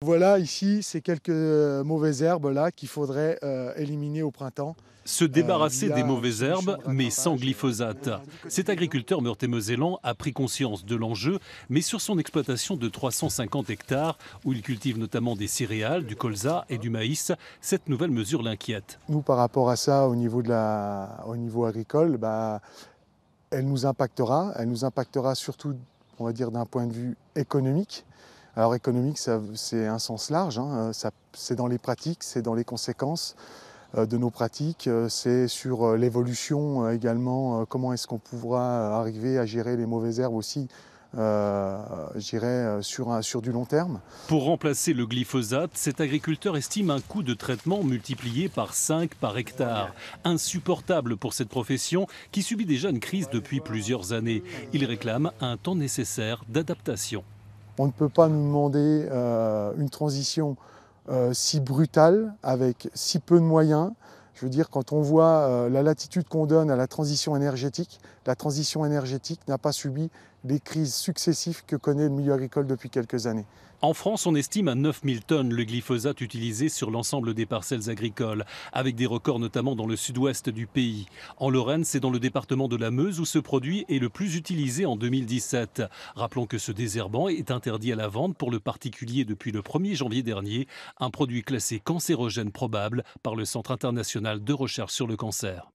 Voilà, ici, c'est quelques mauvaises herbes là qu'il faudrait éliminer au printemps. Se débarrasser des Via une mauvaises solution herbes, de mais sans rattrapage, glyphosate. on indique au Cet début du agriculteur meurthe-et-mosellan a pris conscience de l'enjeu, mais sur son exploitation de 350 hectares, où il cultive notamment des céréales, du colza et du maïs, cette nouvelle mesure l'inquiète. Nous, par rapport à ça, au niveau agricole, elle nous impactera. Elle nous impactera surtout, on va dire, d'un point de vue économique. Alors économique, c'est un sens large, hein. C'est dans les pratiques, c'est dans les conséquences de nos pratiques, c'est sur l'évolution également, comment est-ce qu'on pourra arriver à gérer les mauvaises herbes aussi, je dirais, sur du long terme. Pour remplacer le glyphosate, cet agriculteur estime un coût de traitement multiplié par 5 par hectare. Insupportable pour cette profession qui subit déjà une crise depuis plusieurs années. Il réclame un temps nécessaire d'adaptation. On ne peut pas nous demander une transition si brutale, avec si peu de moyens. Je veux dire, quand on voit la latitude qu'on donne à la transition énergétique n'a pas subi les crises successives que connaît le milieu agricole depuis quelques années. En France, on estime à 9000 tonnes le glyphosate utilisé sur l'ensemble des parcelles agricoles, avec des records notamment dans le sud-ouest du pays. En Lorraine, c'est dans le département de la Meuse où ce produit est le plus utilisé en 2017. Rappelons que ce désherbant est interdit à la vente pour le particulier depuis le 1er janvier dernier, un produit classé cancérogène probable par le Centre international de recherche sur le cancer.